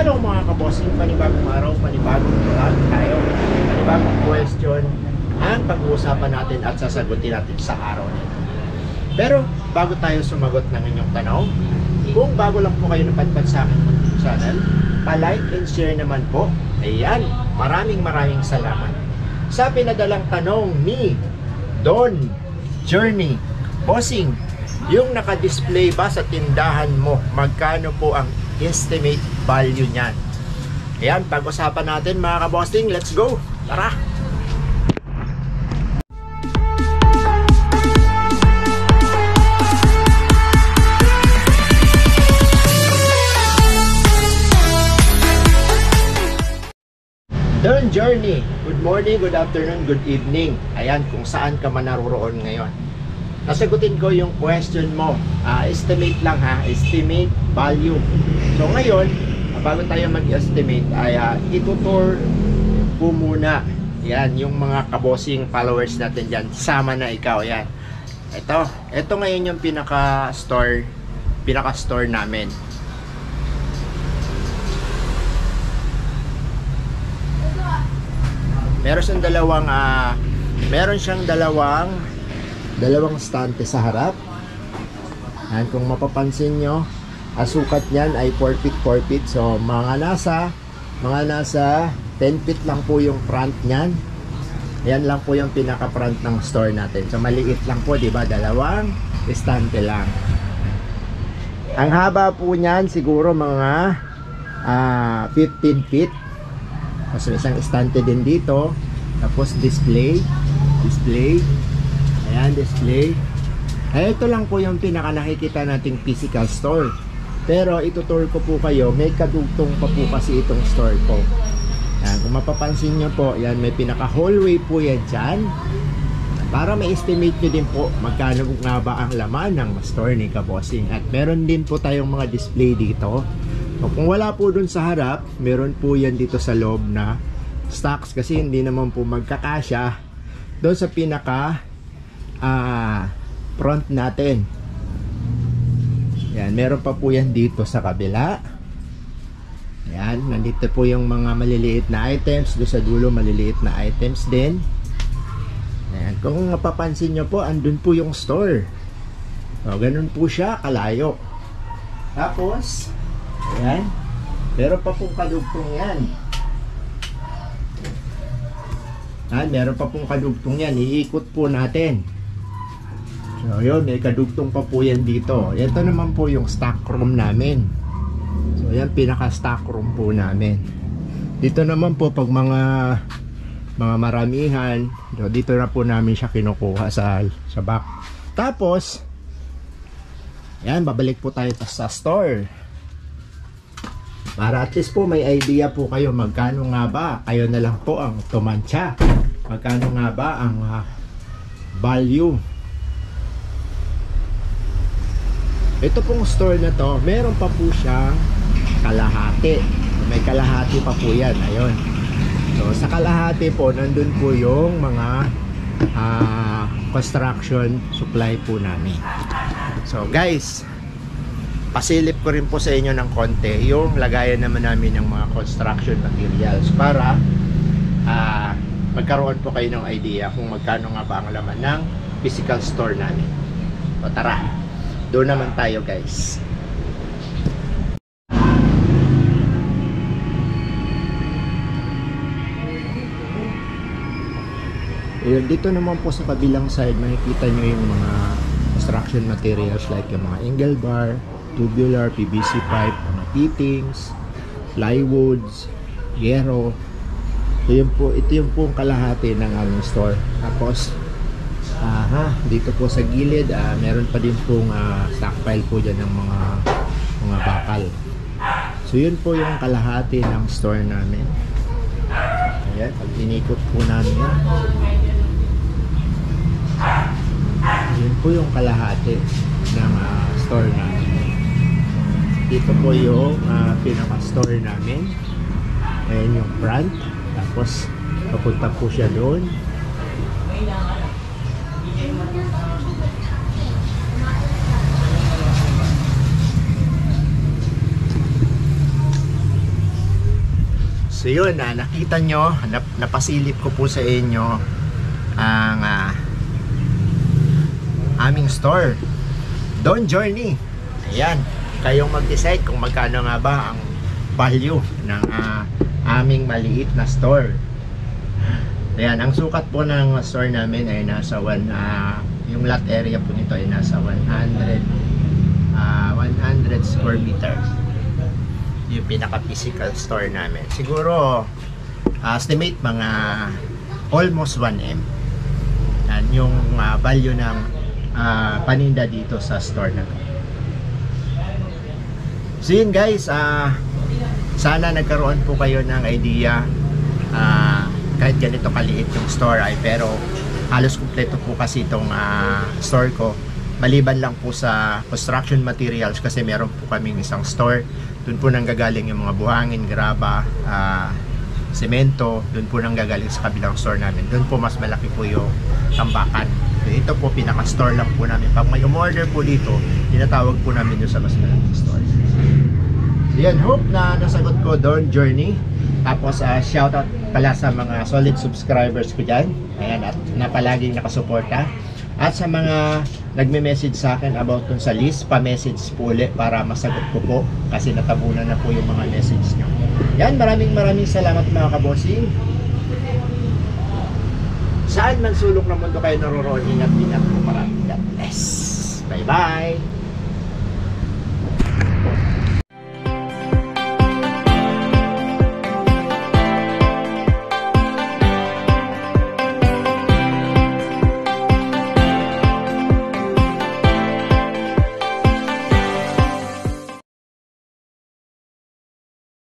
Hello mga kabossing, panibagong araw, panibagong vlog tayo, panibagong question ang pag-uusapan natin at sasagutin natin sa araw nito. Pero bago tayo sumagot ng inyong tanong, kung bago lang po kayo napadpad sa aking YouTube channel, pa-like and share naman po. Ayan, maraming salamat. Sa pinadalang tanong ni Don Journey, bossing, yung naka-display ba sa tindahan mo, magkano po ang estimate value niyan? Ayan, pag-usapan natin mga kabossing. Let's go! Tara! Don Journey, good morning, good afternoon, good evening. Ayan, kung saan ka man naroroon ngayon. Nasagutin ko yung question mo. Estimate lang ha, estimate value. So ngayon, bago tayo mag-estimate ay itutur ko muna. Yan, yung mga kabossing followers natin dyan. Sama na ikaw, yan. Ito ngayon yung pinaka-store namin. Meron siyang dalawang stante sa harap. Yan, kung mapapansin nyo, sukat niyan ay 4 feet. So mga nasa 10 feet lang po yung front niyan. Yan lang po yung pinaka front ng store natin. So maliit lang po, di ba? Dalawang stante lang. Ang haba po niyan siguro mga 15 feet. So isang stante din dito. Tapos display. Ayan, display. Ito lang po yung pinaka nakikita nating physical store. Pero itutur ko po kayo, may kadugtong pa po kasi itong store ko. Ayan, kung mapapansin nyo po, yan, may pinaka hallway po yan dyan. Para ma-estimate nyo din po magkano nga ba ang laman ng store ni Kabossing. At meron din po tayong mga display dito. So, kung wala po dun sa harap, meron po yan dito sa loob na stocks kasi hindi naman po magkakasya doon sa pinaka front natin. Yan, meron pa po yan dito sa kabila. Yan, nandito po yung mga maliliit na items. Doon sa dulo, maliliit na items din. Yan, kung mapapansin nyo po, andun po yung store. So, ganun po siya, kalayo. Tapos, yan, meron pa pong kadugtong yan. Meron pa pong kadugtong yan. Iikot po natin. So yun, may kadugtong pa po yan dito. Ito naman po yung stock room namin. So yan, pinaka stock room po namin. Dito naman po pag mga maramihan, dito na po namin siya kinukuha sa back. Tapos yan, babalik po tayo sa store. Para at least po may idea po kayo magkano nga ba, kayo na lang po ang tumansya. Magkano nga ba ang value. Ito pong store na to, meron pa po siyang kalahati. May kalahati pa po yan, ayun. So sa kalahati po, nandun po yung mga construction supply po namin. So guys, pasilip ko rin po sa inyo ng konti yung lagayan naman namin ng mga construction materials para magkaroon po kayo ng idea kung magkano nga ba ang laman ng physical store namin. So tara, doon naman tayo guys. Dito naman po sa kabilang side, makikita nyo yung mga construction materials like yung mga angle bar, tubular, PVC pipe, mga fittings, plywoods, gero. Ito yung po kalahati ng aming store. Tapos dito po sa gilid, meron pa din pong stockpile po dyan ng mga bakal. So yun po yung kalahati ng store namin. Ayan, pag inikot po namin, yun po yung kalahati ng store namin. Dito po yung pinaka-store namin. Ayan yung front. Tapos papunta po siya doon. So yun, nakita nyo, napasilip ko po sa inyo ang aming store, Don Journey. Ayan, kayong mag-decide kung magkano nga ba ang value ng aming maliit na store. Ayan, ang sukat po ng store namin ay nasa yung lot area po nito ay nasa 100 square meters. Yung pinaka physical store namin. Siguro estimate mga almost 1M. Yan yung value ng paninda dito sa store na to. So yun guys, sana nagkaroon po kayo ng idea. Kahit ganito kaliit yung store ay, pero halos kumpleto po kasi itong store ko. Maliban lang po sa construction materials, kasi meron po kaming isang store. Doon po nanggagaling yung mga buhangin, graba, semento. Doon po nanggagaling sa kabilang store namin. Doon po mas malaki po yung tambakan. So, ito po pinaka-store lang po namin. Pag may umorder po dito, tinatawag po namin doon sa mas malaking store. So yan, hope na nasagot ko Don Journey. Tapos shoutout pala sa mga solid subscribers ko dyan. Ayan, at na palaging nakasuporta. At sa mga nagme-message sa akin about dun sa list, pa-message po ulit para masagot ko po, kasi natabunan na po yung mga message nyo. Yan, maraming salamat mga kabossing. Saan man sulok ng mundo kayo naroroon, ingat po, maraming God bless. Bye bye.